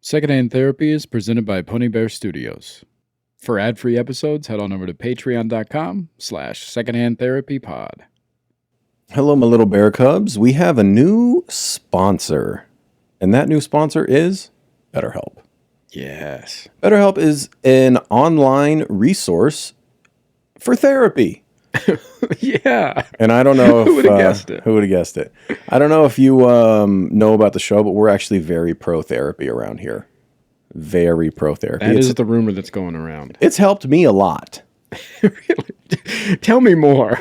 Secondhand Therapy is presented by Pony Bear Studios. For ad-free episodes, head on over to patreon.com/secondhandtherapypod. Hello, my little bear cubs. We have a new sponsor, and that new sponsor is BetterHelp. Yes. BetterHelp is an online resource for therapy. Yeah. And I don't know if... Who would have guessed it? Who would have guessed it? I don't know if you know about the show, but we're actually very pro-therapy around here. Very pro-therapy. That is the rumor that's going around. It's helped me a lot. Really? Tell me more.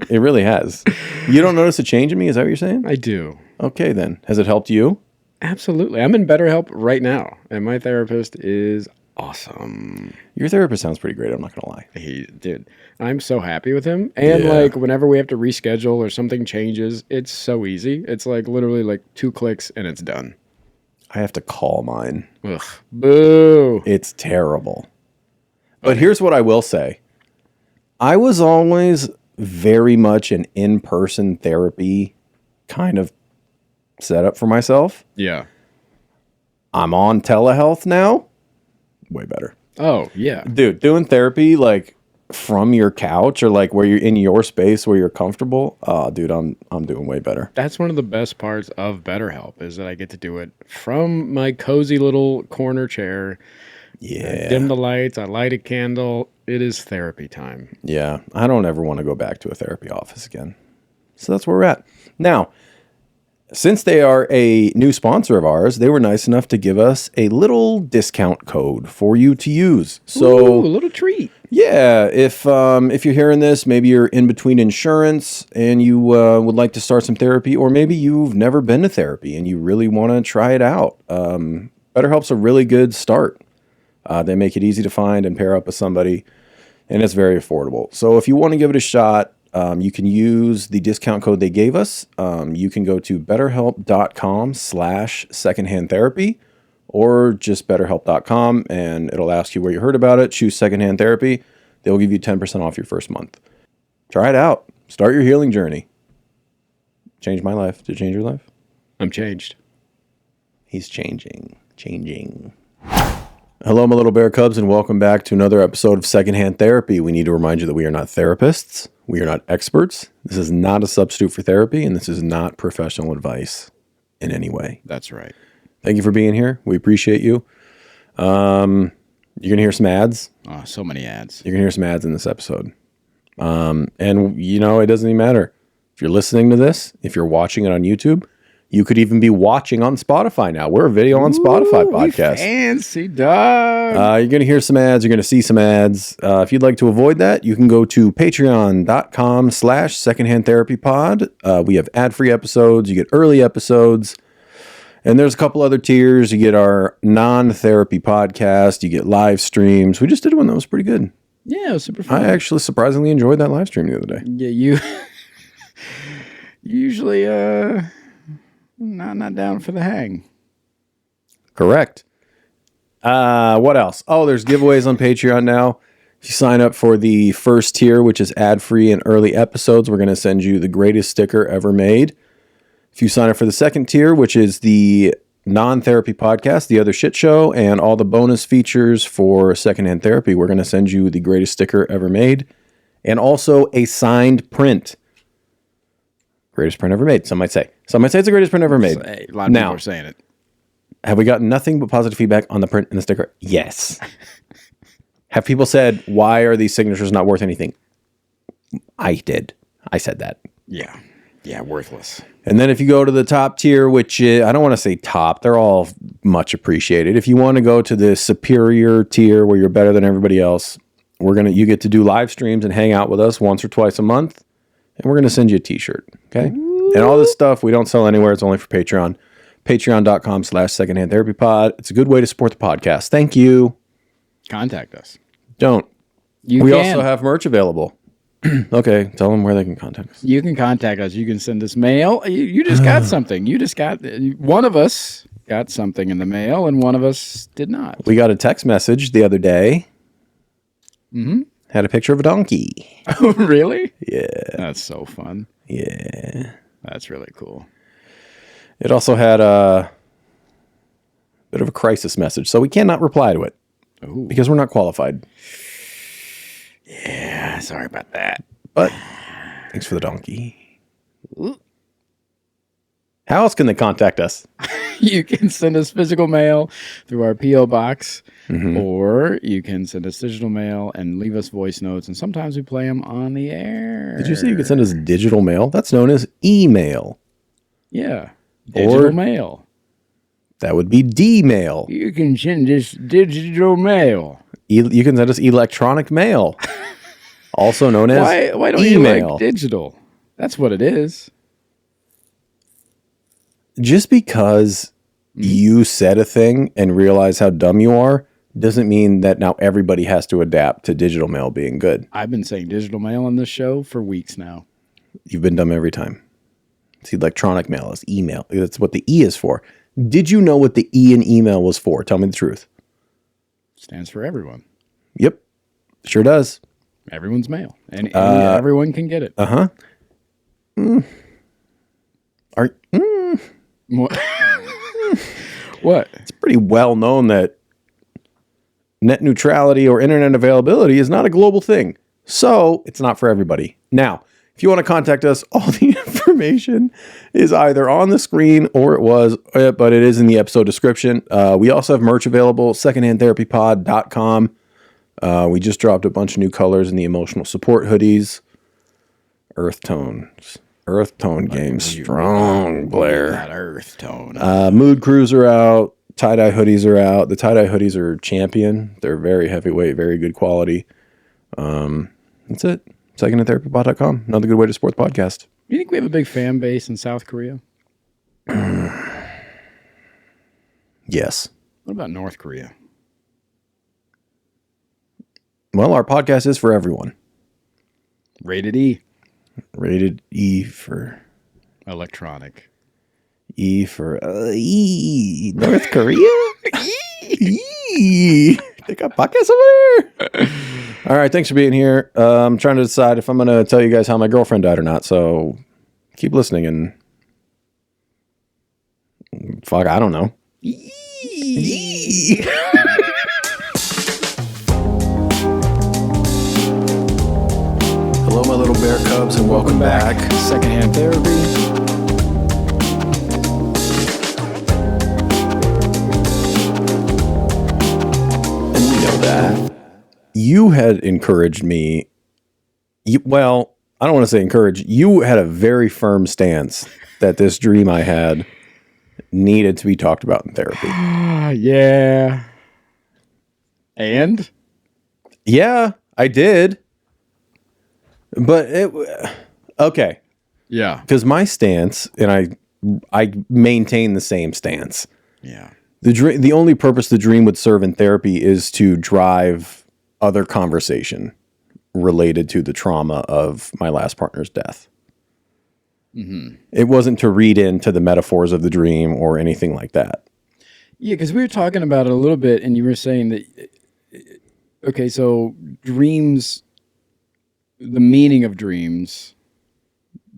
It really has. You don't notice a change in me? Is that what you're saying? I do. Okay, then. Has it helped you? Absolutely. I'm in BetterHelp right now, and my therapist is awesome. Your therapist sounds pretty great, I'm not going to lie. Dude, I'm so happy with him. And like whenever we have to reschedule or something changes, it's so easy. It's like literally like 2 clicks and it's done. I have to call mine. Ugh. Boo. It's terrible. But here's what I will say. I was always very much an in-person therapy kind of setup for myself. Yeah. I'm on telehealth now. Way better. Oh, yeah. Dude, doing therapy like from your couch or like where you're in your space where you're comfortable. Oh, dude, I'm doing way better. That's one of the best parts of BetterHelp is that I get to do it from my cozy little corner chair. Yeah. I dim the lights. I light a candle. It is therapy time. Yeah. I don't ever want to go back to a therapy office again. So that's where we're at. Now, since they are a new sponsor of ours, they were nice enough to give us a little discount code for you to use. So, ooh, a little treat. Yeah, if you're hearing this, maybe you're in between insurance and you would like to start some therapy, or maybe you've never been to therapy and you really want to try it out. BetterHelp's a really good start. They make it easy to find and pair up with somebody, and it's very affordable. So if you want to give it a shot, you can use the discount code they gave us. You can go to betterhelp.com/secondhandtherapy or just betterhelp.com, and it'll ask you where you heard about it. Choose secondhand therapy. They'll give you 10% off your first month. Try it out. Start your healing journey. Changed my life. Did it change your life? I'm changed. He's changing. Hello, my little bear cubs, and welcome back to another episode of Secondhand Therapy. We need to remind you that we are not therapists. We are not experts. This is not a substitute for therapy, and this is not professional advice in any way. That's right. Thank you for being here. We appreciate you. You're going to hear some ads. Oh, so many ads. You're going to hear some ads in this episode. And, you know, it doesn't even matter. If you're listening to this, if you're watching it on YouTube, you could even be watching on Spotify now. We're a video on Spotify podcast. Fancy dog. You're going to hear some ads. You're going to see some ads. If you'd like to avoid that, you can go to patreon.com/secondhandtherapypod. We have ad-free episodes. You get early episodes. And there's a couple other tiers. You get our non-therapy podcast. You get live streams. We just did one that was pretty good. Yeah, it was super fun. I actually surprisingly enjoyed that live stream the other day. Yeah, you usually not down for the hang. Correct. What else? Oh, there's giveaways on Patreon now. If you sign up for the first tier, which is ad-free and early episodes, we're going to send you the greatest sticker ever made. If you sign up for the second tier, which is the non-therapy podcast, The Other Shit Show, and all the bonus features for secondhand therapy, we're going to send you the greatest sticker ever made, and also a signed print. Greatest print ever made, some might say. Some might say it's the greatest print ever made. A lot of people are saying it. Have we gotten nothing but positive feedback on the print and the sticker? Yes. Have people said, why are these signatures not worth anything? I did. I said that. Yeah. Yeah, worthless. And then if you go to the top tier, which I don't want to say top, they're all much appreciated. If you want to go to the superior tier where you're better than everybody else, you get to do live streams and hang out with us once or twice a month. And we're going to send you a t-shirt. Okay. Ooh. And all this stuff we don't sell anywhere. It's only for Patreon. Patreon.com/secondhandtherapypod. It's a good way to support the podcast. Thank you. Contact us. Don't. We also have merch available. Okay, tell them where they can contact us. You can contact us. You can send us mail. You just got something. One of us got something in the mail, and one of us did not. We got a text message the other day. Mm-hmm. Had a picture of a donkey. Oh, really? Yeah. That's so fun. Yeah. That's really cool. It also had bit of a crisis message. So we cannot reply to it because we're not qualified. Yeah, sorry about that. But thanks for the donkey. How else can they contact us? You can send us physical mail through our P.O. box, or you can send us digital mail and leave us voice notes, and sometimes we play them on the air. Did you say you could send us digital mail? That's known as email. Yeah, digital mail. That would be D-mail. You can send us digital mail. You can send us electronic mail, also known as why don't email. You like digital? That's what it is. Just because you said a thing and realize how dumb you are doesn't mean that now everybody has to adapt to digital mail being good. I've been saying digital mail on this show for weeks now. You've been dumb every time. It's electronic mail. It's email. That's what the E is for. Did you know what the E in email was for? Tell me the truth. Stands for everyone. Yep. Sure does. Everyone's mail. And everyone can get it. Uh-huh. What? It's pretty well known that net neutrality or internet availability is not a global thing. So it's not for everybody. Now, if you want to contact us, all the information is either on the screen or but it is in the episode description. We also have merch available, secondhandtherapypod.com. We just dropped a bunch of new colors in the emotional support hoodies. Earth tones. Earth tone game strong, Blair. That earth tone. Mood crews are out. Tie-dye hoodies are out. The tie-dye hoodies are champion. They're very heavyweight, very good quality. That's it. Secondhandtherapypod.com. Another good way to support the podcast. You think we have a big fan base in South Korea? Yes. What about North Korea? Well, our podcast is for everyone. Rated E. Rated E for... Electronic. E for... E. North Korea? E. They got podcasts over there. All right, thanks for being here. I'm trying to decide if I'm going to tell you guys how my girlfriend died or not, so keep listening and... Fuck, I don't know. Hello, my little bear cubs, and welcome back. Secondhand Therapy. That you had encouraged me. Well, I don't want to say encourage. You had a very firm stance that this dream I had needed to be talked about in therapy. Yeah. And? Yeah, I did. But okay. Yeah. Because my stance, and I maintain the same stance. Yeah. The only purpose the dream would serve in therapy is to drive other conversation related to the trauma of my last partner's death. Mm-hmm. It wasn't to read into the metaphors of the dream or anything like that. Yeah, because we were talking about it a little bit, and you were saying that, okay, so dreams, the meaning of dreams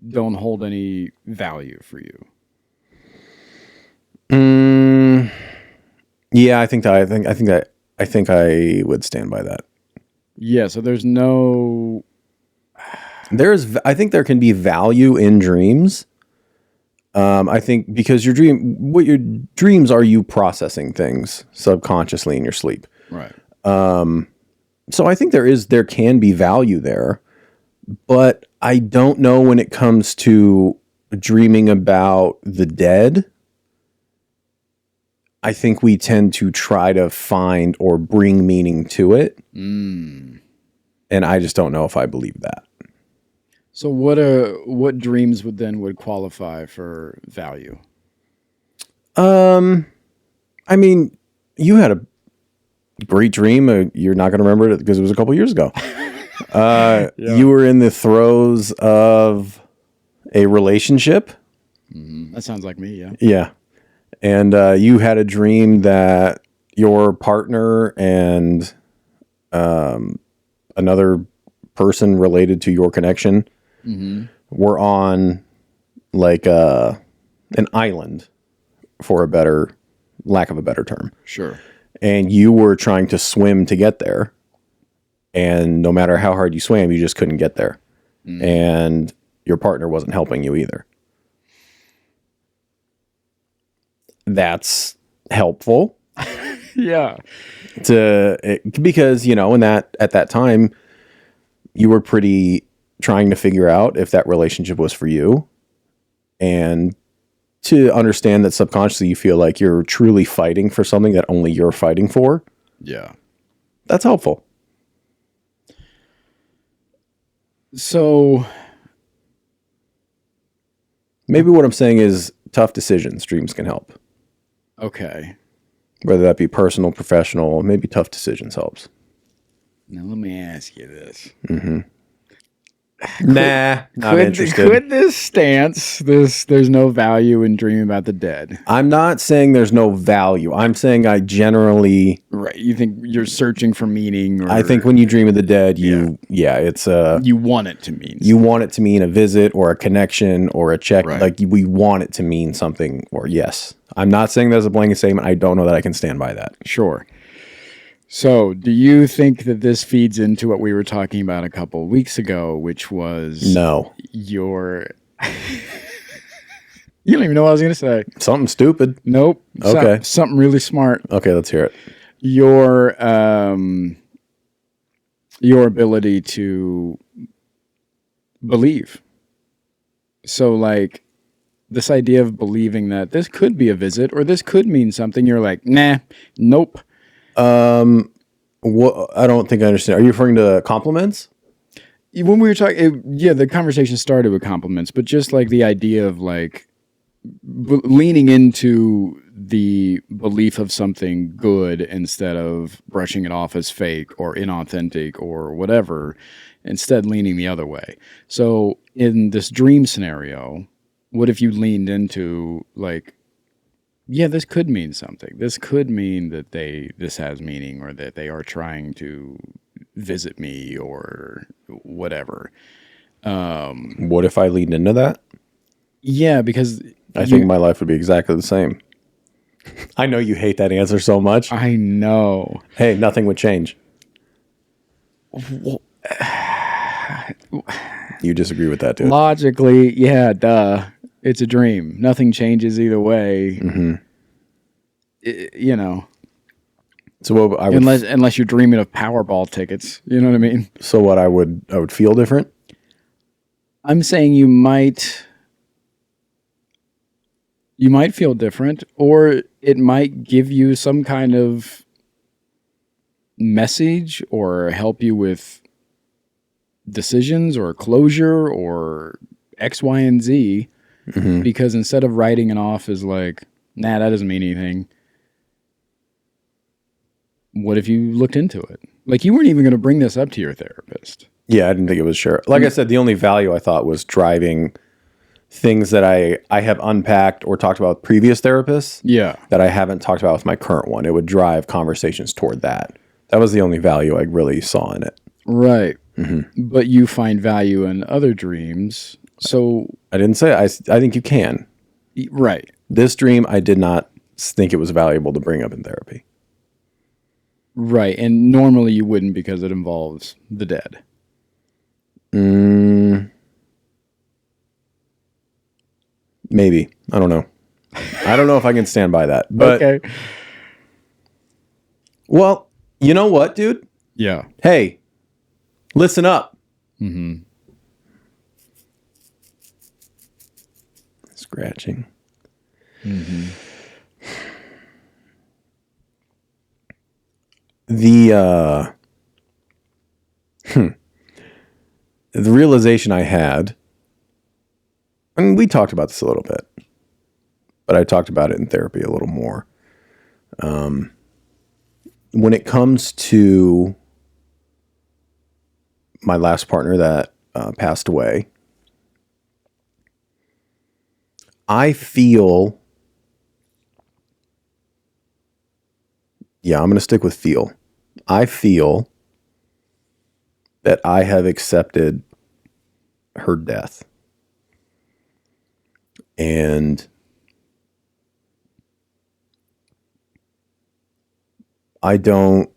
don't hold any value for you. Yeah, I think I would stand by that. Yeah, so there's no... I think there can be value in dreams. I think because what your dreams are you processing things subconsciously in your sleep. Right. So I think there can be value there, but I don't know when it comes to dreaming about the dead. I think we tend to try to find or bring meaning to it. And I just don't know if I believe that. So what dreams would qualify for value? I mean, you had a great dream. You're not going to remember it because it was a couple years ago. Yeah. You were in the throes of a relationship. That sounds like me, yeah. Yeah. And you had a dream that your partner and another person related to your connection were on like an island, for a better lack of a better term. Sure. And you were trying to swim to get there. And no matter how hard you swam, you just couldn't get there. And your partner wasn't helping you either. That's helpful. Yeah. Because, in at that time, you were pretty trying to figure out if that relationship was for you. And to understand that subconsciously you feel like you're truly fighting for something that only you're fighting for. Yeah. That's helpful. So maybe what I'm saying is tough decisions, dreams can help. Okay. Whether that be personal, professional, maybe tough decisions helps. Now let me ask you this. Not interested. Could this stance, there's no value in dreaming about the dead? I'm not saying there's no value. I'm saying I generally... Right. You think you're searching for meaning? Or, I think when you dream of the dead, it's you want it to mean you want it to mean a visit or a connection or a check. Right. Like we want it to mean something or yes. I'm not saying that's a blanket statement. I don't know that I can stand by that. Sure. So, do you think that this feeds into what we were talking about a couple of weeks ago, which was no. your... You don't even know what I was going to say. Something stupid. Nope. Okay. Something really smart. Okay, let's hear it. Your ability to believe. So, like, this idea of believing that this could be a visit or this could mean something, you're like, nah, nope. What? I don't think I understand. Are you referring to compliments? When we were talking, the conversation started with compliments, but just like the idea of like leaning into the belief of something good instead of brushing it off as fake or inauthentic or whatever, instead leaning the other way. So in this dream scenario, what if you leaned into like, yeah, this could mean something. This could mean that this has meaning or that they are trying to visit me or whatever. What if I leaned into that? Yeah, because I think my life would be exactly the same. I know you hate that answer so much. I know. Hey, nothing would change. You disagree with that, dude. Logically, yeah, duh. It's a dream. Nothing changes either way. Mm-hmm. So what I would unless you're dreaming of Powerball tickets, you know what I mean? So what I would feel different? I'm saying you might feel different, or it might give you some kind of message or help you with decisions or closure or X, Y, and Z. Mm-hmm. Because instead of writing it off as like, nah, that doesn't mean anything. What if you looked into it? Like you weren't even going to bring this up to your therapist. Yeah, I didn't think it was sure. Like I said, the only value I thought was driving things that I have unpacked or talked about with previous therapists. Yeah. That I haven't talked about with my current one. It would drive conversations toward that. That was the only value I really saw in it. Right. Mm-hmm. But you find value in other dreams. So I didn't say I think you can. Right. This dream, I did not think it was valuable to bring up in therapy. Right. And normally you wouldn't because it involves the dead. Maybe. I don't know. I don't know if I can stand by that. But, okay. Well, you know what, dude? Yeah. Hey, listen up. Mm-hmm. Scratching. Mm-hmm. The realization I had, I mean, we talked about this a little bit, but I talked about it in therapy a little more. When it comes to my last partner that passed away, I feel, I'm going to stick with feel. I feel that I have accepted her death. And I don't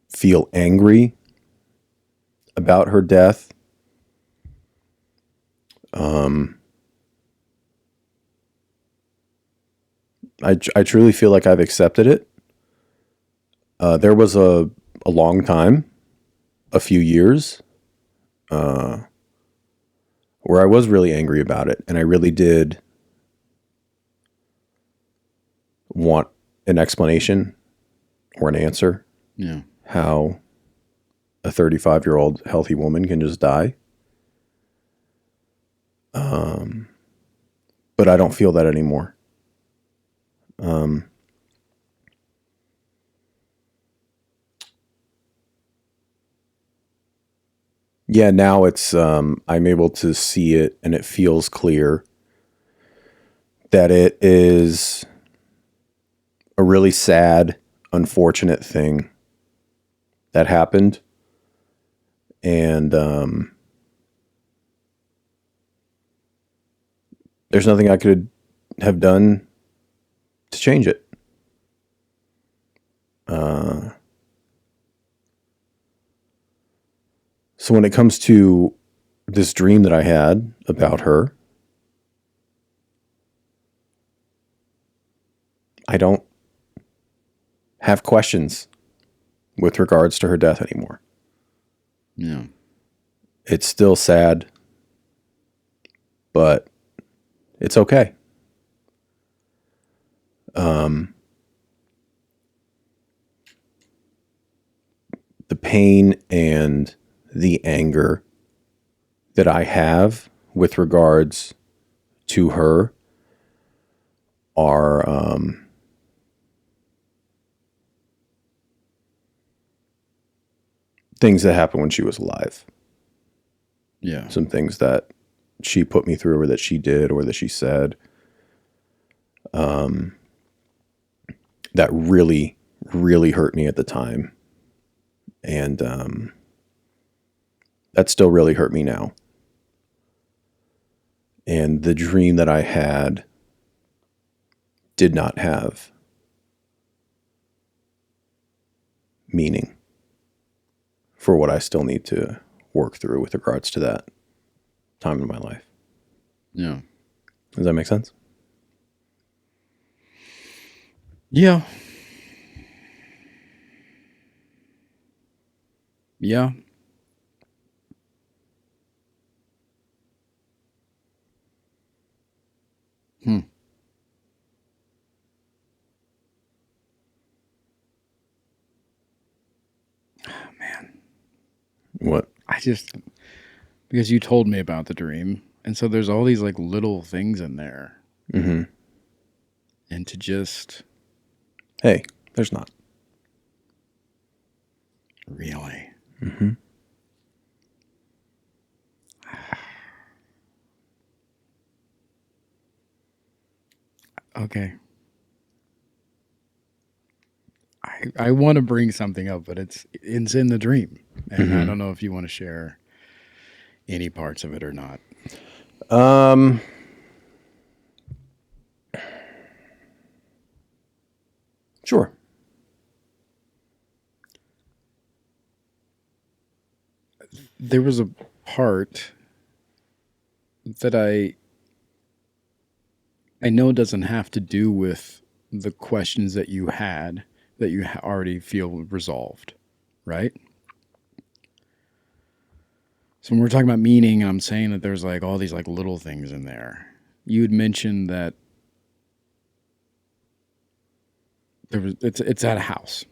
feel angry about her death. I truly feel like I've accepted it. There was a long time, a few years, where I was really angry about it, and I really did want an explanation or an answer. Yeah. How a 35-year-old healthy woman can just die. But I don't feel that anymore. Yeah, now it's I'm able to see it, and it feels clear that it is a really sad, unfortunate thing that happened. And there's nothing I could have done to change it. So when it comes to this dream that I had about her, I don't have questions with regards to her death anymore. Yeah. It's still sad, but it's okay. The pain and the anger that I have with regards to her are things that happened when she was alive. Yeah. Some things that she put me through, or that she did, or that she said, that really, really hurt me at the time. And that still really hurt me now. And the dream that I had did not have meaning for what I still need to work through with regards to that time in my life. Yeah. Does that make sense? Yeah. Yeah. Man. What? Because you told me about the dream. And so there's all these like little things in there. Mm-hmm. And to just. Hey, there's not. Really? Mm-hmm. Okay. I want to bring something up, but it's in the dream. And I don't know if you want to share any parts of it or not. Sure. There was a part that I know doesn't have to do with the questions that you had that you already feel resolved, right? So when we're talking about meaning, and I'm saying that there's like all these like little things in there. You had mentioned that it's at a house.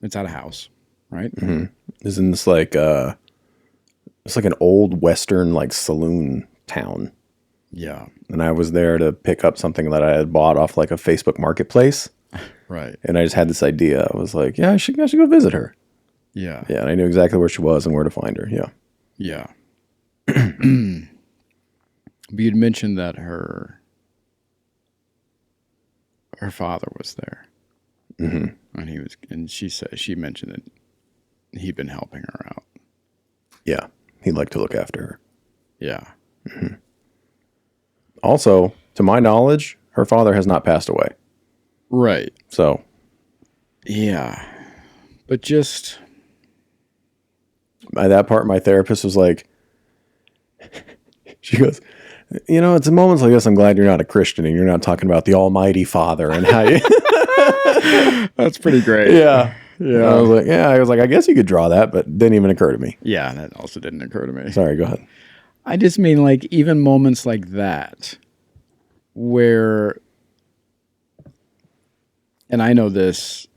It's at a house, right? Mm-hmm. Isn't this like it's like an old Western like saloon town? Yeah. And I was there to pick up something that I had bought off like a Facebook marketplace. Right. And I just had this idea. I was like, yeah, I should go visit her. Yeah. Yeah. And I knew exactly where she was and where to find her. Yeah. Yeah. But you'd mentioned that her father was there. Mm-hmm. And she mentioned that he'd been helping her out. Yeah. He'd like to look after her. Yeah. Mm-hmm. Also, to my knowledge, her father has not passed away. Right. So Yeah. But just... By that part, my therapist was like, she goes, it's in moments like this, I'm glad you're not a Christian and you're not talking about the Almighty Father and how you... That's pretty great. Yeah. Yeah. I was like, I guess you could draw that, but didn't even occur to me. Yeah, that also didn't occur to me. Sorry, go ahead. I just mean like even moments like that where, and I know this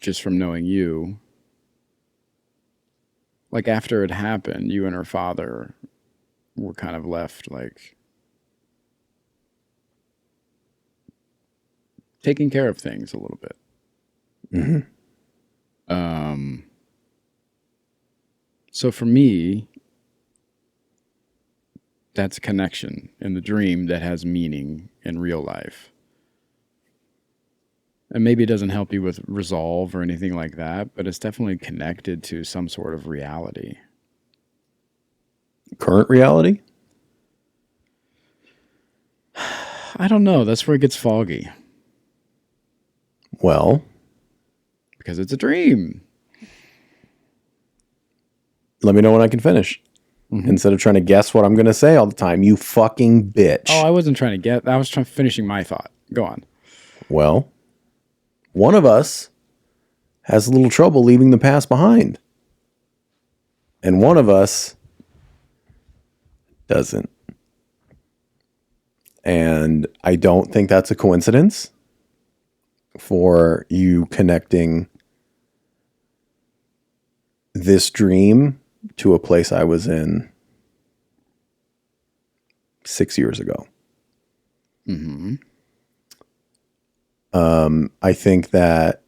just from knowing you, like after it happened, you and her father were kind of left like taking care of things a little bit. Mm-hmm. So for me, that's a connection in the dream that has meaning in real life. And maybe it doesn't help you with resolve or anything like that, but it's definitely connected to some sort of reality. Current reality? I don't know. That's where it gets foggy. Well, because it's a dream. Let me know when I can finish. Mm-hmm. Instead of trying to guess what I'm going to say all the time, you fucking bitch. Oh, I wasn't trying to get. I was finishing my thought. Go on. Well, one of us has a little trouble leaving the past behind. And one of us doesn't. And I don't think that's a coincidence for you connecting this dream to a place I was in 6 years ago. Mm-hmm. I think that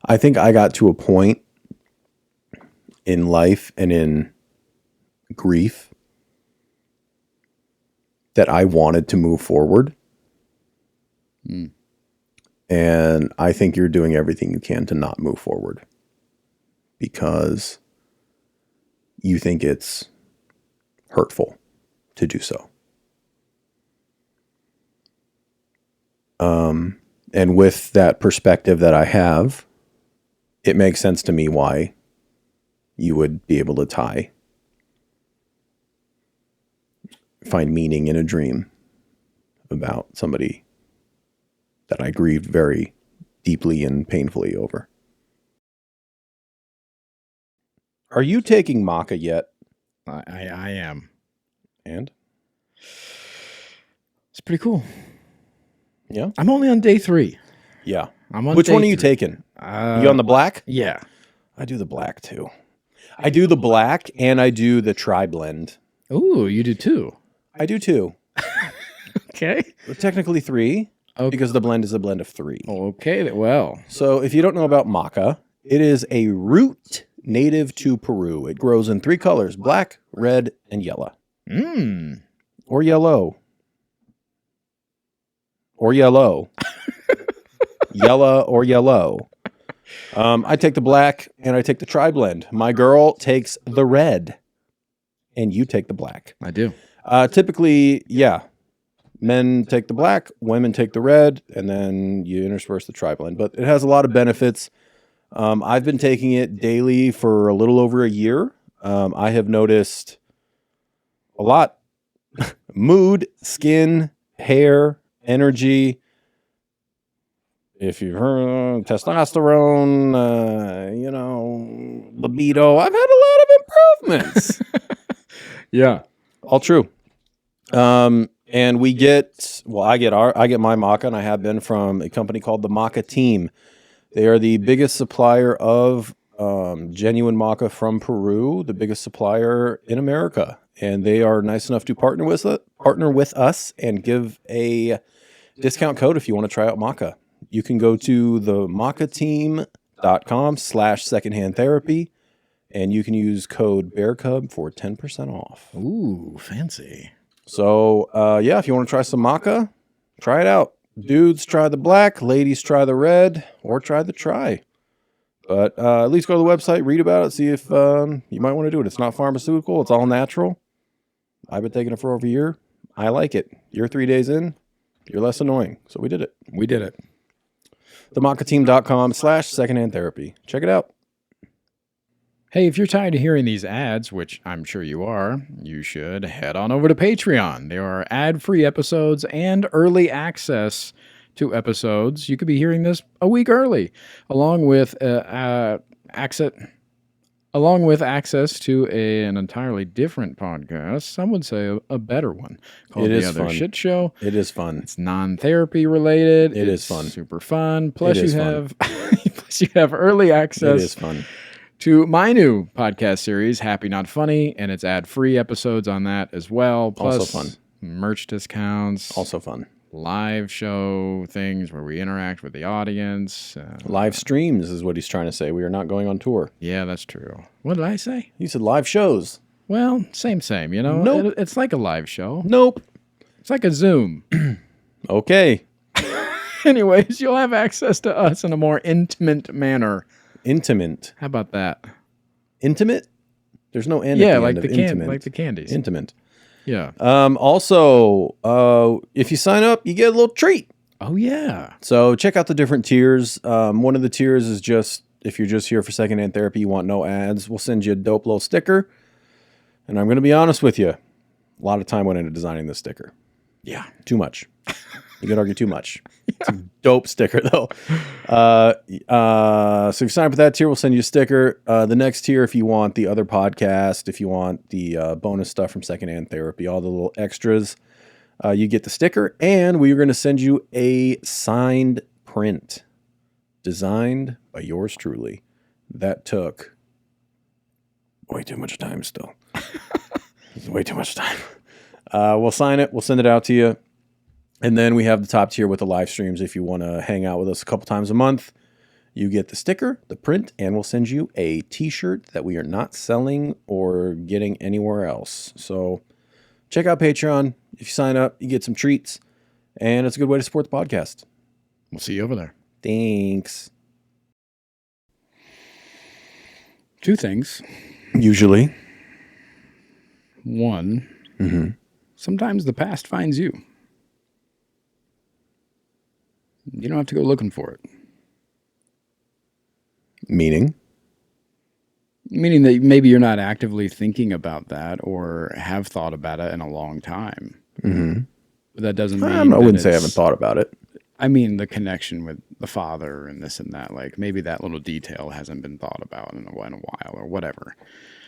I got to a point in life and in grief that I wanted to move forward. Mm. And I think you're doing everything you can to not move forward because you think it's hurtful to do so. And with that perspective that I have, it makes sense to me why you would be able to find meaning in a dream about somebody that I grieved very deeply and painfully over. Are you taking Maca yet? I am. And? It's pretty cool. Yeah? I'm only on day 3. Yeah. I'm on Which day one are you 3. taking? You on the black? Yeah. I do the black too. I do the black and I do the tri-blend. Ooh, you do too. I do too. Okay. Technically 3 because the blend is a blend of 3. Okay, well. So if you don't know about maca, it is a root native to Peru. It grows in 3 colors, black, red, and yellow. Or yellow. Or yellow. Yellow or yellow. I take the black and I take the tri-blend. My girl takes the red and you take the black. I do. Typically, yeah. Men take the black, women take the red, and then you intersperse the tri-blend. But it has a lot of benefits. I've been taking it daily for a little over a year. I have noticed a lot. Mood, skin, hair, energy. If you've heard testosterone, libido, I've had a lot of improvements. Yeah. All true. And we get, I get my maca, and I have been from a company called the Maca Team. They are the biggest supplier of genuine maca from Peru, the biggest supplier in America. And they are nice enough to partner with us and give a discount code if you want to try out maca. You can go to the macateam.com/secondhand therapy, and you can use code BEARCUB for 10% off. Ooh, fancy. So, if you want to try some maca, try it out. Dudes, try the black. Ladies, try the red. Or try the tri. But at least go to the website, read about it, see if you might want to do it. It's not pharmaceutical. It's all natural. I've been taking it for over a year. I like it. You're 3 days in. You're less annoying. So we did it. We did it. themacateam.com/secondhand therapy. Check it out. Hey, if you're tired of hearing these ads, which I'm sure you are, you should head on over to Patreon. There are ad-free episodes and early access to episodes. You could be hearing this a week early, along with access to an entirely different podcast. Some would say a better one called The Other Shit Show. It is fun. It's non-therapy related. It is fun. Super fun. Plus you have early access. It is fun. To my new podcast series, Happy Not Funny, and it's ad-free episodes on that as well. Plus Also fun. Merch discounts. Also fun. Live show things where we interact with the audience. Live streams is what he's trying to say. We are not going on tour. Yeah, that's true. What did I say? He said live shows. Well, same, you know? Nope. It's like a live show. Nope. It's like a Zoom. Okay. Anyways, you'll have access to us in a more intimate manner. Intimate. How about that? Intimate? There's no end. Yeah, at the like end the of intimate. like the candies. Intimate. Yeah. Also, if you sign up, you get a little treat. Oh yeah. So check out the different tiers. One of the tiers is just if you're just here for secondhand therapy, you want no ads, we'll send you a dope little sticker. And I'm going to be honest with you, a lot of time went into designing this sticker. Yeah. Too much. You could argue too much. It's a dope sticker, though. So if you sign up for that tier, we'll send you a sticker. The next tier, if you want the other podcast, if you want the bonus stuff from Secondhand Therapy, all the little extras, you get the sticker. And we are going to send you a signed print designed by yours truly. That took way too much time still. Way too much time. We'll sign it. We'll send it out to you. And then we have the top tier with the live streams. If you want to hang out with us a couple times a month, you get the sticker, the print, and we'll send you a t-shirt that we are not selling or getting anywhere else. So check out Patreon. If you sign up, you get some treats, and it's a good way to support the podcast. We'll see you over there. Thanks. Two things. Usually. One, sometimes the past finds you. You don't have to go looking for it. Meaning? Meaning that maybe you're not actively thinking about that or have thought about it in a long time. Mm-hmm. But that doesn't mean I wouldn't say I haven't thought about it. I mean the connection with the father and this and that. Like maybe that little detail hasn't been thought about in a while or whatever.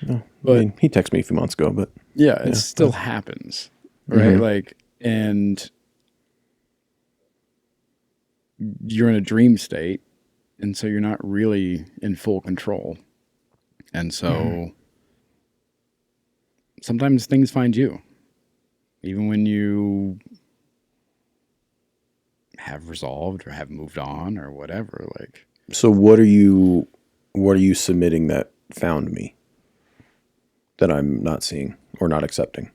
No, but I mean, he texted me a few months ago, but yeah, it still happens, right? Mm-hmm. Like, and you're in a dream state, and so you're not really in full control. And so sometimes things find you, even when you have resolved or have moved on or whatever. Like, so what are you submitting that found me that I'm not seeing or not accepting?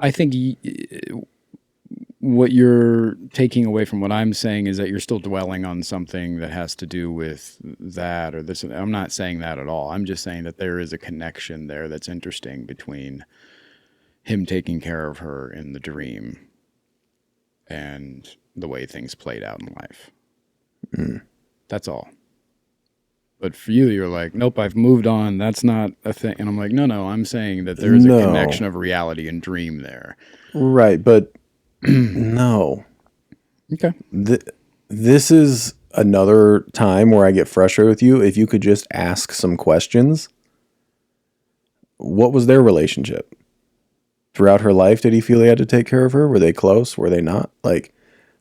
I think what you're taking away from what I'm saying is that you're still dwelling on something that has to do with that or this. I'm not saying that at all. I'm just saying that there is a connection there that's interesting between him taking care of her in the dream and the way things played out in life. That's all. But for you, you're like, nope, I've moved on. That's not a thing. And I'm like, no, I'm saying that there is a connection of reality and dream there. Right, but no. Okay. This is another time where I get frustrated with you. If you could just ask some questions. What was their relationship? Throughout her life, did he feel he had to take care of her? Were they close? Were they not? Like,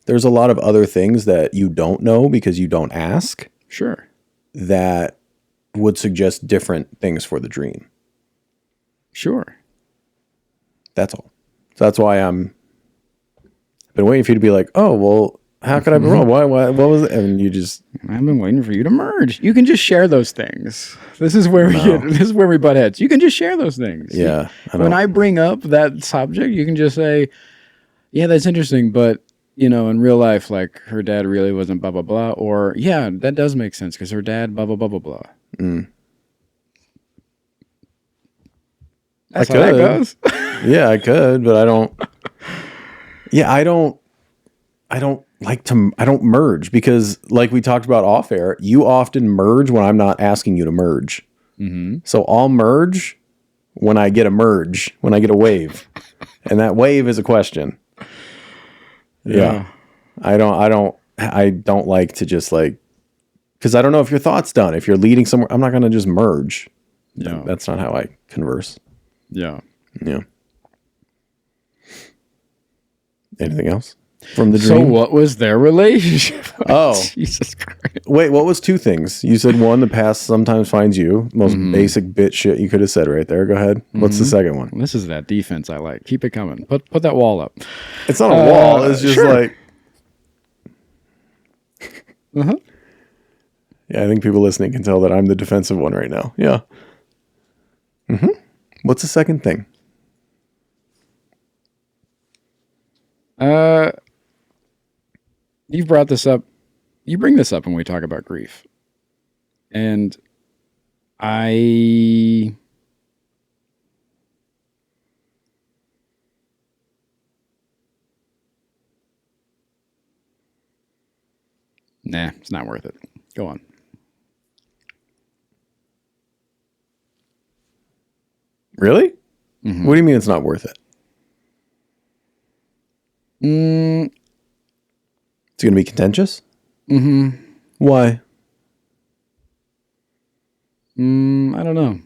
there's a lot of other things that you don't know because you don't ask. Sure. That would suggest different things for the dream. Sure. That's all. So that's why I've been waiting for you to be like, oh, well, how could I be wrong? Why, what was it? And you just... I've been waiting for you to merge. You can just share those things. This is where we butt heads. You can just share those things. Yeah. When I bring up that subject, you can just say, yeah, that's interesting, but in real life, like her dad really wasn't blah, blah, blah. Or, yeah, that does make sense because her dad, blah, blah, blah, blah, blah. Mm. That's I how that could. goes. Yeah, I could, but I don't. Yeah, I don't like to. I don't merge because, like we talked about off air, you often merge when I'm not asking you to merge. Mm-hmm. So I'll merge when I get a merge, when I get a wave, and that wave is a question. Yeah. I don't like to just like, because I don't know if your thought's done. If you're leading somewhere, I'm not going to just merge. Yeah. That's not how I converse. Yeah. Yeah. Anything else from the So dream? what was their relationship? Oh, Jesus Christ. wait, what was two things? You said one, the past sometimes finds you. Most basic bit shit you could have said right there. Go ahead. What's the second one? This is that defense I like. Keep it coming. Put that wall up. It's not a wall. It's just sure. like. Uh-huh. Yeah, I think people listening can tell that I'm the defensive one right now. Yeah. What's the second thing? You've brought this up. You bring this up when we talk about grief. And nah, it's not worth it. Go on. Really? Mm-hmm. What do you mean it's not worth it? It's going to be contentious? Mm-hmm. Why? I don't know.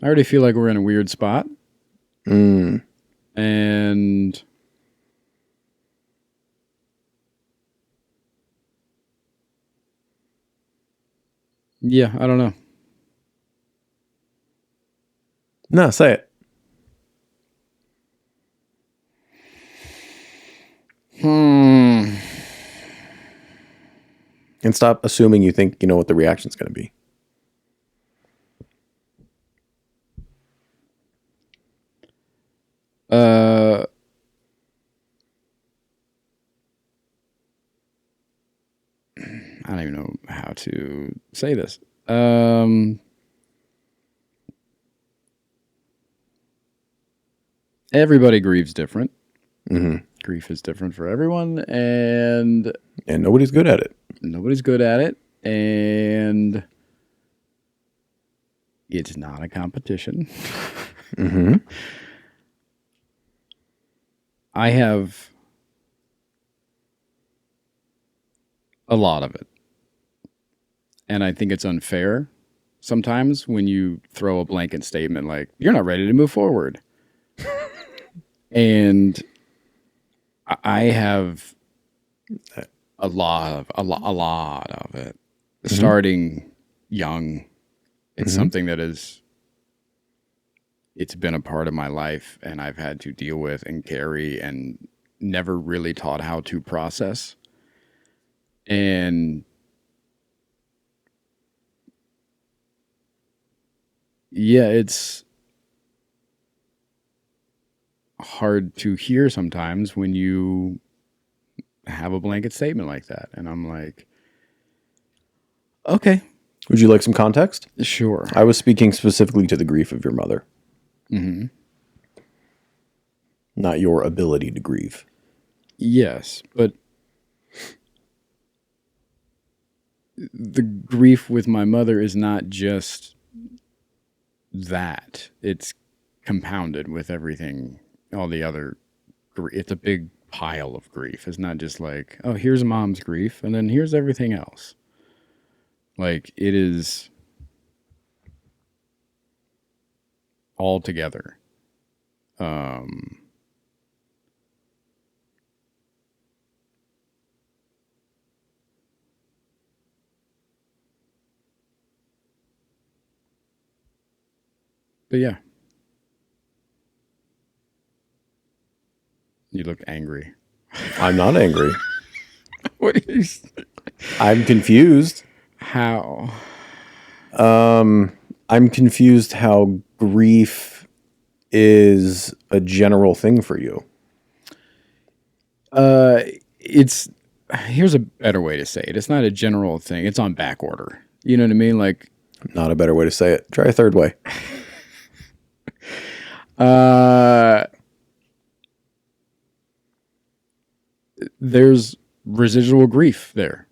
I already feel like we're in a weird spot. And yeah, I don't know. No, say it. And stop assuming you think you know what the reaction's going to be. I don't even know how to say this. Everybody grieves different. Mm-hmm. Grief is different for everyone, and nobody's good at it. Nobody's good at it, and it's not a competition. Mm-hmm. I have a lot of it, and I think it's unfair sometimes when you throw a blanket statement like, you're not ready to move forward. And I have a lot of it. Starting young, it's something that it's been a part of my life, and I've had to deal with and carry and never really taught how to process. And yeah, it's hard to hear sometimes when you have a blanket statement like that. And I'm like, okay. Would you like some context? Sure. I was speaking specifically to the grief of your mother. Mm-hmm. Not your ability to grieve. Yes, but the grief with my mother is not just that. It's compounded with everything, all the other. It's a big pile of grief. It's not just like, oh, here's mom's grief, and then here's everything else. Like, it is all together. But yeah. You look angry. I'm not angry. What are you I'm confused. How? I'm confused how grief is a general thing for you. It's here's a better way to say it. It's not a general thing. It's on back order. You know what I mean? Like, Not a better way to say it. Try a third way. There's residual grief there,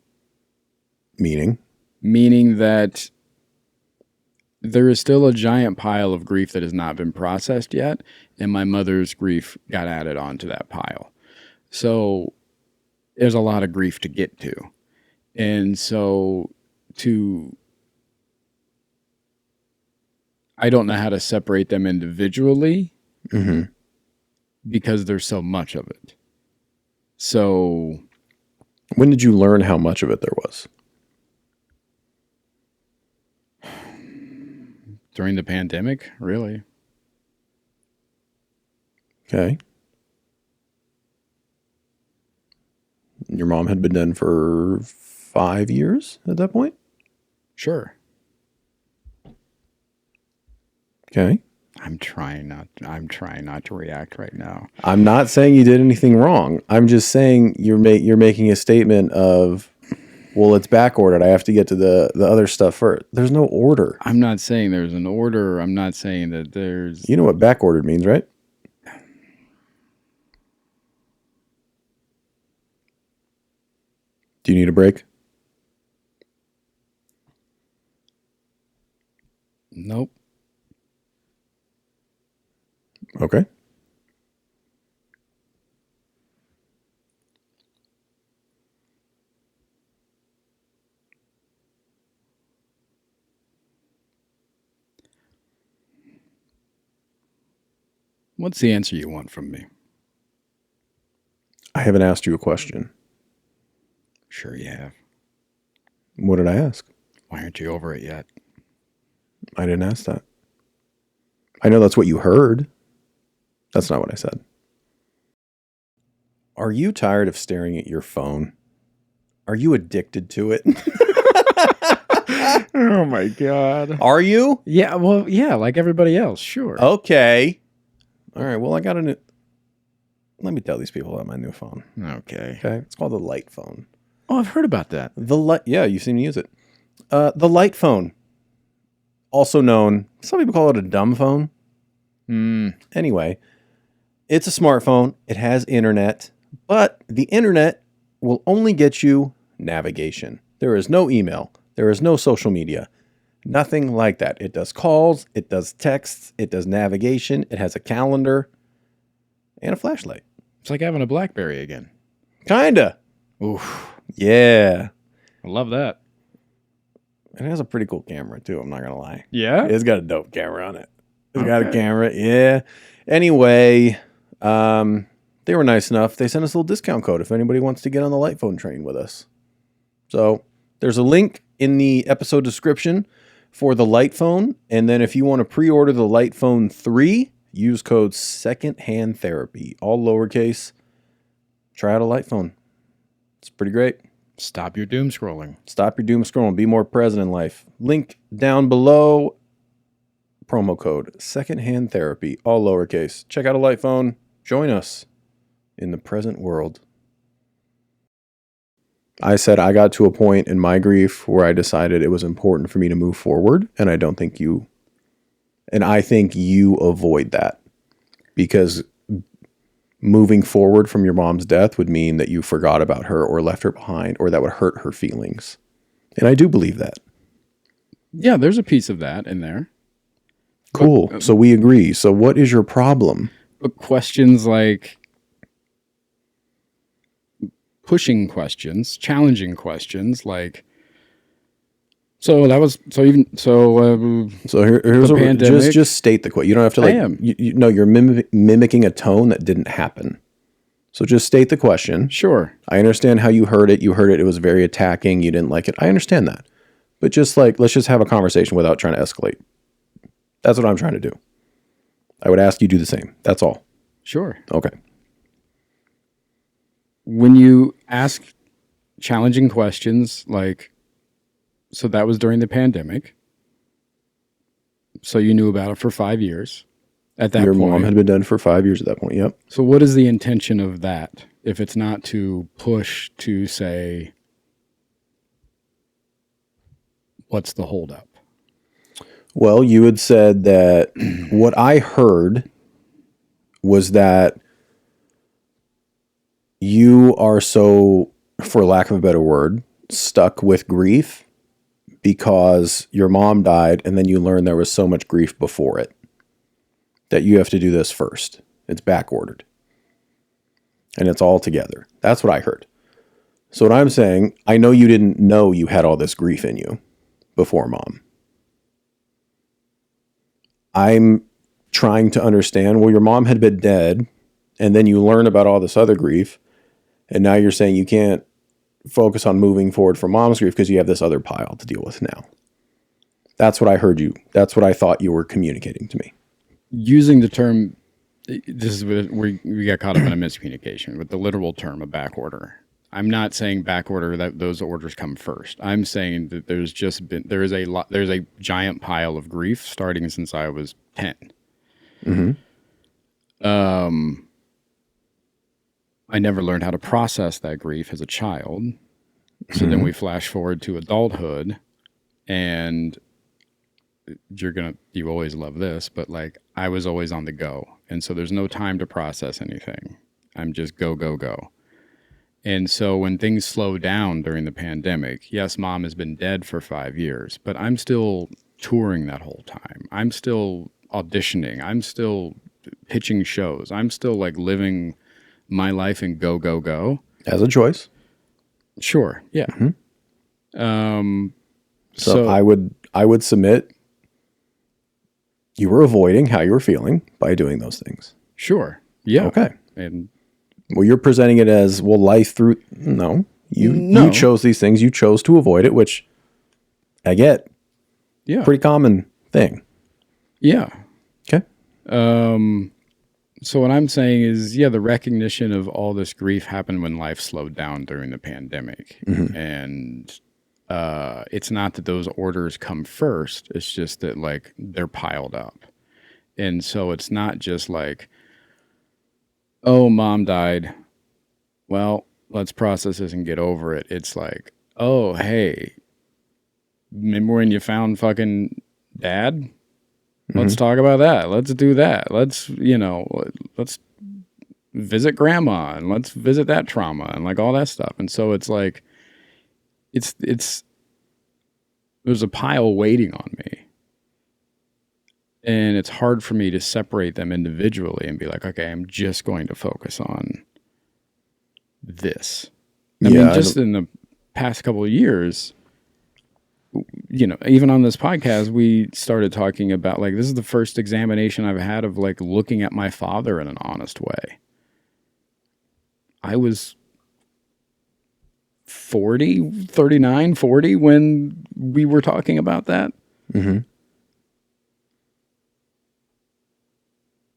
Meaning? meaning that there is still a giant pile of grief that has not been processed yet, and my mother's grief got added onto that pile. So there's a lot of grief to get to. And so I don't know how to separate them individually because there's so much of it. So When did you learn how much of it there was? during the pandemic, really. Okay. Your mom had been dead for 5 years at that point? Sure. Okay. I'm trying not to react right now. I'm not saying you did anything wrong. I'm just saying you're making a statement of, well, it's back ordered. I have to get to the other stuff first. There's no order. I'm not saying there's an order. I'm not saying that there's... You know what back ordered means, right? Do you need a break? Nope. Okay. What's the answer you want from me? I haven't asked you a question. Sure you have. What did I ask? Why aren't you over it yet? I didn't ask that. I know that's what you heard. That's not what I said. Are you tired of staring at your phone? Are you addicted to it? Oh my God. Are you? Yeah, well, yeah, like everybody else, sure. Okay. All right. Well, I got a new... Let me tell these people about my new phone. Okay. Okay. It's called the Light phone. Oh, I've heard about that. The Light... Yeah, you've seen me use it. The Light phone. Also known... Some people call it a dumb phone. Anyway, it's a smartphone. It has internet. But the internet will only get you navigation. There is no email. There is no social media. Nothing like that. It does calls. It does texts. It does navigation. It has a calendar and a flashlight. It's like having a BlackBerry again. Kinda. Oof. Yeah. I love that. It has a pretty cool camera too. I'm not going to lie. Yeah? It's got a dope camera on it. It's got a camera. Yeah. Anyway, they were nice enough. They sent us a little discount code if anybody wants to get on the Light phone train with us. So there's a link in the episode description for the Light phone. And then if you want to pre-order the Light phone 3, use code secondhand therapy, all lowercase. Try out a Light phone. It's pretty great. Stop your doom scrolling. Stop your doom scrolling. Be more present in life. Link down below. Promo code secondhand therapy, all lowercase. Check out a Light phone. Join us in the present world. I said I got to a point in my grief where I decided it was important for me to move forward, and I think you avoid that, because moving forward from your mom's death would mean that you forgot about her or left her behind, or that would hurt her feelings. And I do believe that. Yeah, there's a piece of that in there. Cool. So we agree. So what is your problem? But questions like pushing questions, challenging questions, like, so here's the pandemic. Just state the question. You don't have to I am. No, you're mimicking a tone that didn't happen. So just state the question. Sure. I understand how you heard it. It was very attacking. You didn't like it. I understand that. But just let's just have a conversation without trying to escalate. That's what I'm trying to do. I would ask you do the same. That's all. Sure. Okay. When you ask challenging questions, like, so that was during the pandemic. So you knew about it for 5 years. at that Your point. mom had been dead for 5 years at that point. Yep. So what is the intention of that? If it's not to push to say, what's the holdup? Well, you had said that what I heard was that you are so, for lack of a better word, stuck with grief because your mom died and then you learned there was so much grief before it that you have to do this first. It's back ordered. And it's all together. That's what I heard. So what I'm saying, I know you didn't know you had all this grief in you before mom. I'm trying to understand, well, your mom had been dead, and then you learn about all this other grief, and now you're saying you can't focus on moving forward from mom's grief because you have this other pile to deal with now. That's what I heard you. That's what I thought you were communicating to me. Using the term, this is where we got caught up in a miscommunication with the literal term of back order. I'm not saying back order that those orders come first. I'm saying that there's a giant pile of grief starting since I was 10. Mm-hmm. I never learned how to process that grief as a child. So then we flash forward to adulthood, and you always love this, but like I was always on the go. And so there's no time to process anything. I'm just go, go, go. And so when things slow down during the pandemic, yes, mom has been dead for 5 years, but I'm still touring that whole time. I'm still auditioning. I'm still pitching shows. I'm still like living my life and go, go, go. As a choice. Sure. Yeah. Mm-hmm. So I would submit you were avoiding how you were feeling by doing those things. Sure. Yeah. Okay. And well, you're presenting it as, well, life through. No. You chose these things. You chose to avoid it, which I get. Yeah. Pretty common thing. Yeah. Okay. So what I'm saying is, yeah, the recognition of all this grief happened when life slowed down during the pandemic. Mm-hmm. And it's not that those orders come first. It's just that like they're piled up. And so it's not just like, oh, mom died. Well, let's process this and get over it. It's like, oh, hey, remember when you found fucking dad? Let's talk about that. Let's do that. Let's visit grandma and let's visit that trauma and like all that stuff. And so it's like, it's there's a pile waiting on me. And it's hard for me to separate them individually and be like, okay, I'm just going to focus on this. I mean, just in the past couple of years, even on this podcast, we started talking about like, this is the first examination I've had of like looking at my father in an honest way. I was 39, 40 when we were talking about that. Mm-hmm.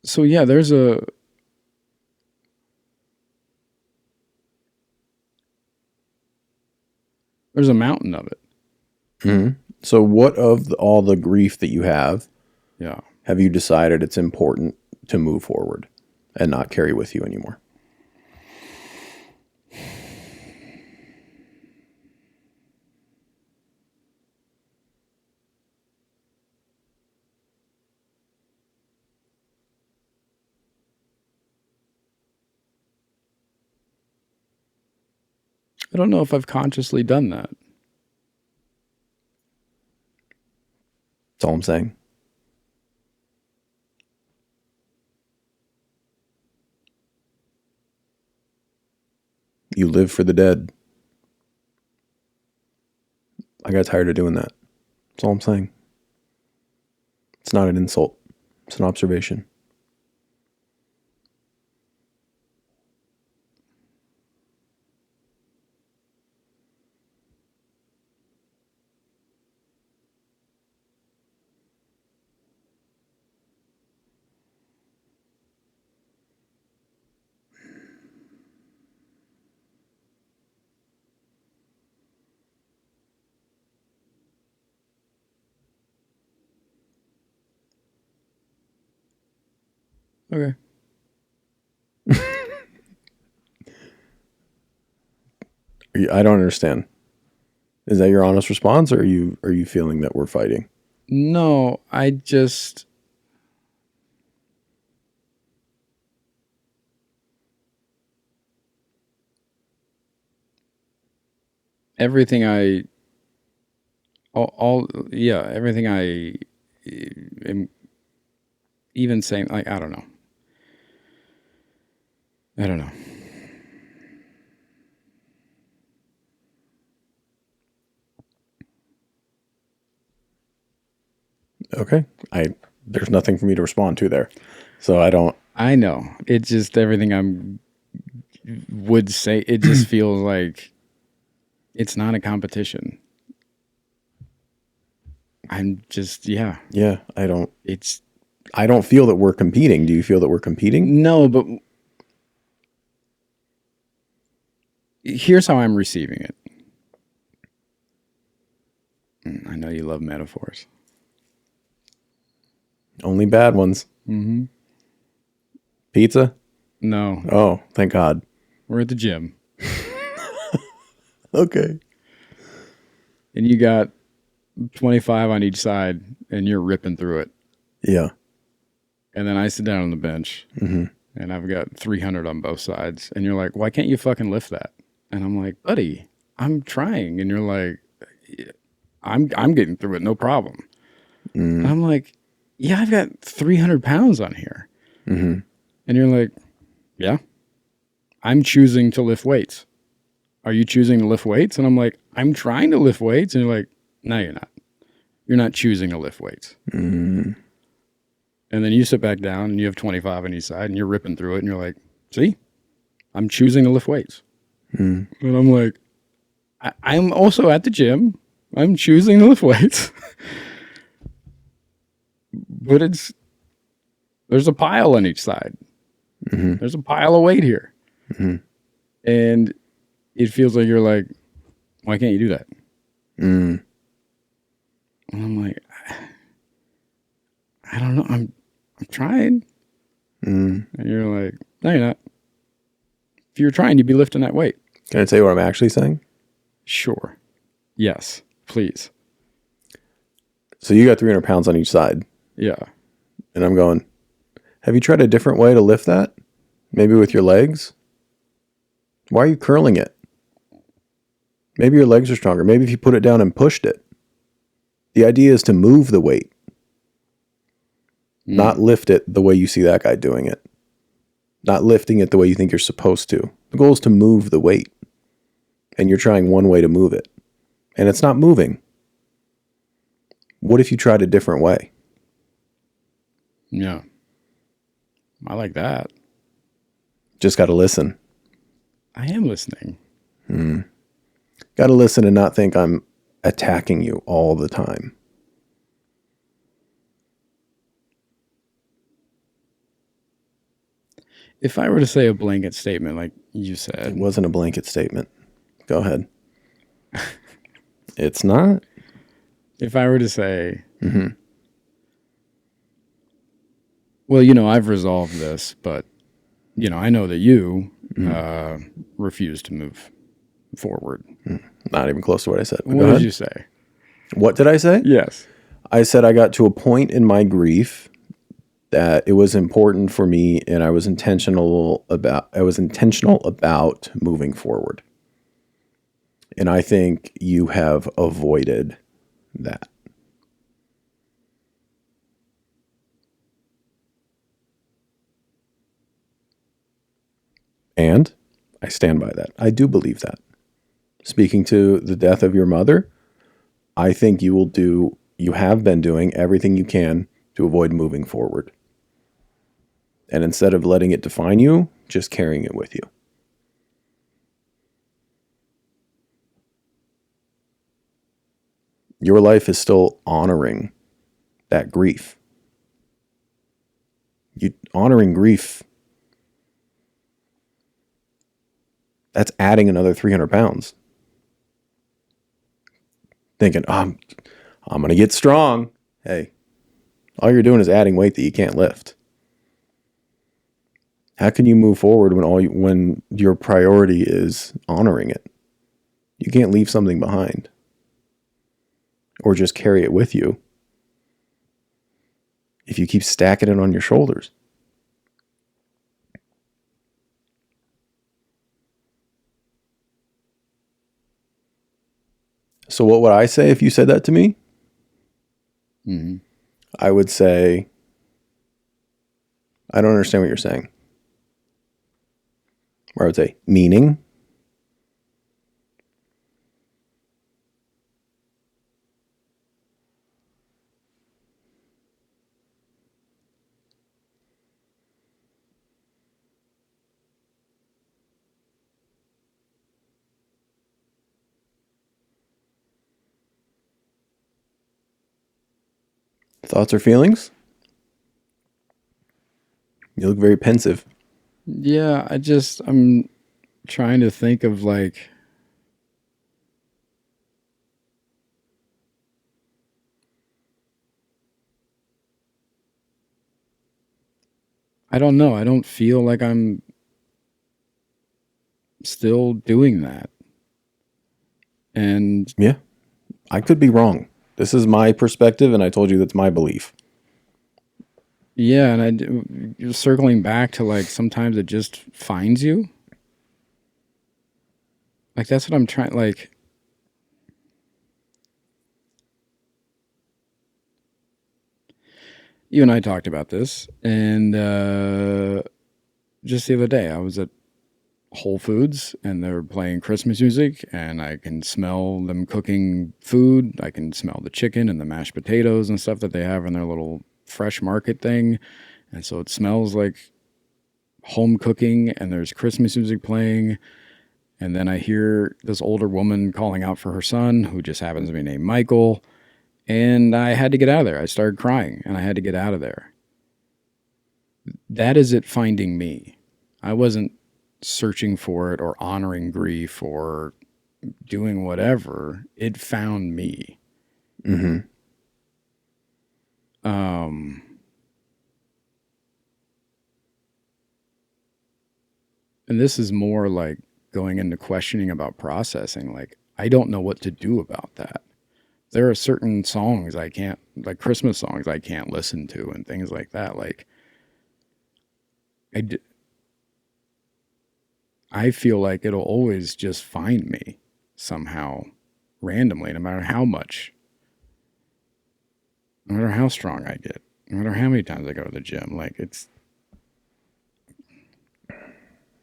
So yeah, there's a mountain of it. Mm-hmm. So what of all the grief that you have you decided it's important to move forward and not carry with you anymore? I don't know if I've consciously done that. That's all I'm saying. You live for the dead. I got tired of doing that. That's all I'm saying. It's not an insult. It's an observation. Okay. I don't understand. Is that your honest response, or are you feeling that we're fighting? No, I just... Everything I... yeah, everything I am even saying, like, I don't know. I don't know. Okay. There's nothing for me to respond to there. So I don't. I know. It's just everything would say. It just feels like it's not a competition. I'm just, yeah. Yeah, It's I don't feel that we're competing. Do you feel that we're competing? no, but here's how I'm receiving it. I know you love metaphors. Only bad ones. Mm-hmm. Pizza? No, Oh, thank God. we're at the gym, Okay. and you got 25 on each side, and you're ripping through it. Yeah. And then I sit down on the bench, and I've got 300 on both sides, and you're like, "Why can't you fucking lift that?" And I'm like, "Buddy, I'm trying," and you're like, I'm getting through it, no problem." And I'm like, "Yeah, I've got 300 pounds on here," and you're like, "Yeah, I'm choosing to lift weights. Are you choosing to lift weights?" And I'm like, "I'm trying to lift weights," and you're like, "No, you're not. You're not choosing to lift weights." And then you sit back down and you have 25 on each side and you're ripping through it and you're like, "See, I'm choosing to lift weights." And I'm like, I'm also at the gym. I'm choosing to lift weights. But there's a pile on each side. There's a pile of weight here. And it feels like you're like, "Why can't you do that?" And I'm like, I don't know. I'm trying. And you're like, "No, you're not. If you were trying, you'd be lifting that weight." Can I tell you what I'm actually saying? Sure. Yes, please. So you got 300 pounds on each side, Yeah. and I'm going, have you tried a different way to lift that? Maybe with your legs? Why are you curling it? Maybe your legs are stronger. Maybe if you put it down and pushed it. The idea is to move the weight, not lift it the way you see that guy doing it. Not lifting it the way you think you're supposed to. The goal is to move the weight. And you're trying one way to move it. And it's not moving. What if you tried a different way? Yeah. I like that. Just got to listen. I am listening. Got to listen and not think I'm attacking you all the time. If I were to say a blanket statement like you It said, wasn't a blanket statement. Go ahead. It's not? if I were to say, well, I've resolved this, but, I know that you refuse to move forward. Not even close to what I said. What did you say? What did I say? Yes. I said I got to a point in my grief that it was important for me, and I was intentional about moving forward. And I think you have avoided that. And I stand by that. I do believe that. Speaking to the death of your mother, I think you have been doing everything you can to avoid moving forward. And instead of letting it define you, just carrying it with you. Your life is still honoring that grief. You honoring grief, that's adding another 300 pounds. Thinking, I'm going to get strong. Hey, all you're doing is adding weight that you can't lift. How can you move forward when your priority is honoring it? You can't leave something behind or just carry it with you if you keep stacking it on your shoulders. So what would I say if you said that to me? Mm-hmm. I would say, I don't understand what you're saying. Or I would say, meaning? Thoughts or feelings? You look very pensive. Yeah, I'm trying to think of like, I don't know. I don't feel like I'm still doing that. And Yeah, I could be wrong. This is my perspective, and I told you that's my belief. yeah, circling back to like sometimes it just finds you. Like that's what I'm trying. Like, you and I talked about this, and just the other day I was at Whole Foods and they're playing Christmas music, and I can smell them cooking food. I can smell the chicken and the mashed potatoes and stuff that they have in their little fresh market thing. And so it smells like home cooking, and there's Christmas music playing. And then I hear this older woman calling out for her son, who just happens to be named Michael. And I had to get out of there. I started crying and I had to get out of there. That is it finding me. I wasn't searching for it or honoring grief or doing whatever. It found me. Mm-hmm. And this is more like going into questioning about processing. Like, I don't know what to do about that. There are certain songs I can't, like Christmas songs I can't listen to and things like that. Like, I feel like it'll always just find me somehow randomly, no matter how much, no matter how strong I get, no matter how many times I go to the gym. Like, it's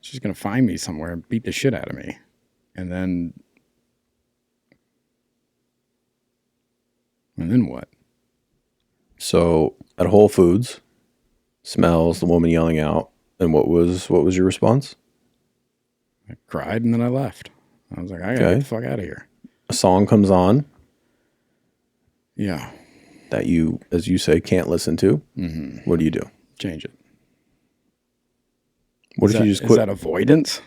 just going to find me somewhere and beat the shit out of me. And then what? So at Whole Foods, smells the woman yelling out, and what was your response? I cried and then I left. I was like, I gotta get the fuck out of here. A song comes on. Yeah. That you, as you say, can't listen to. Mm-hmm. What do you do? Change it. What if you just quit? Is that avoidance?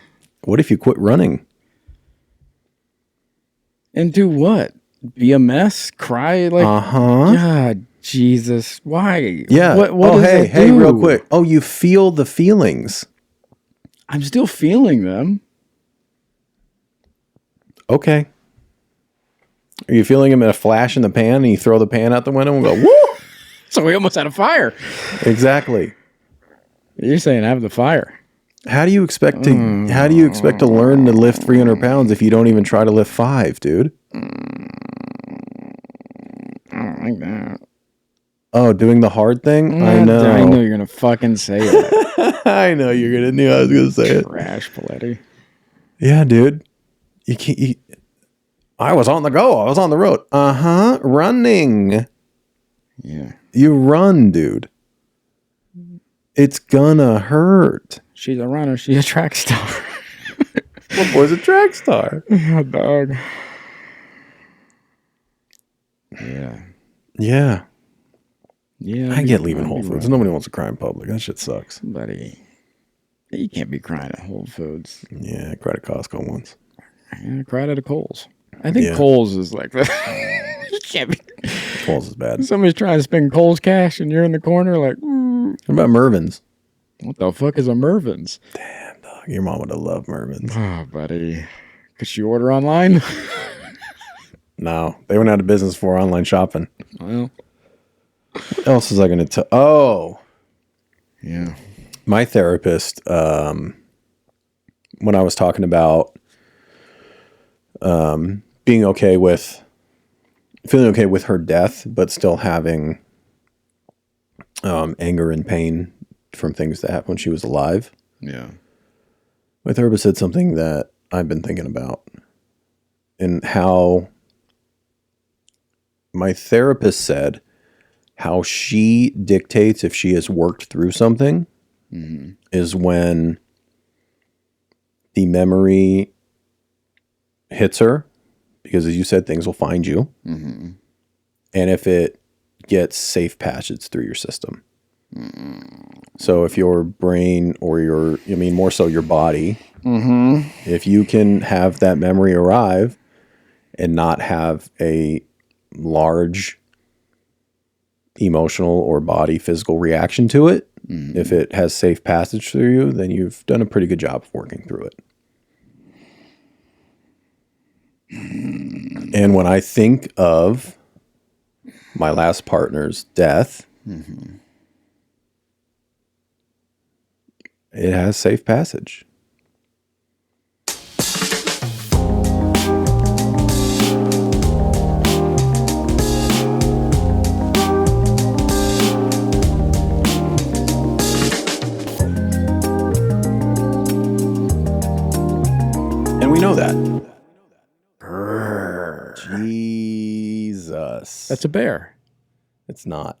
What if you quit running? And do what? Be a mess? Cry? Like, God, Jesus. Why? Yeah. What does that hey, do? real quick. Oh, you feel the feelings. I'm still feeling them. Okay. Are you feeling them in a flash in the pan and you throw the pan out the window and go, woo? So we almost had a fire. Exactly. You're saying have the fire. How do you expect to learn to lift 300 pounds if you don't even try to lift 5, dude? I don't like that. Oh, doing the hard thing? I know. I know you're going to fucking say it. I know you're going to knew I was going to say it. Trash, Paletti. Yeah, dude. You can't. I was on the go. I was on the road. Running. Yeah. You run, dude. It's gonna hurt. She's a runner. She's a track star. What boy's a track star? Hot dog. Yeah. Yeah. Yeah. I get leaving Whole Foods. Nobody wants to cry in public. That shit sucks. Buddy. You can't be crying at Whole Foods. Yeah, I cried at Costco once. I cried at a Kohl's. I think Kohl's is like that. You can't be. Kohl's is bad. Somebody's trying to spend Kohl's cash and you're in the corner like, What about Mervin's? What the fuck is a Mervin's? Damn, dog. Your mom would have loved Mervin's. Oh, buddy. Could she order online? No, they went out of business for online shopping. Well, What else was I going to tell? Oh, yeah. my therapist, when I was talking about feeling okay with her death, but still having anger and pain from things that happened when she was alive. Yeah. My therapist said something that I've been thinking about, and how my therapist said how she dictates if she has worked through something is when the memory hits her, because as you said, things will find you. And if it gets safe passage through your system. So if your brain or more so your body, if you can have that memory arrive and not have a large emotional or body physical reaction to it, if it has safe passage through you, then you've done a pretty good job of working through it. And when I think of my last partner's death, it has safe passage. And we know that. Jesus. That's a bear. It's not.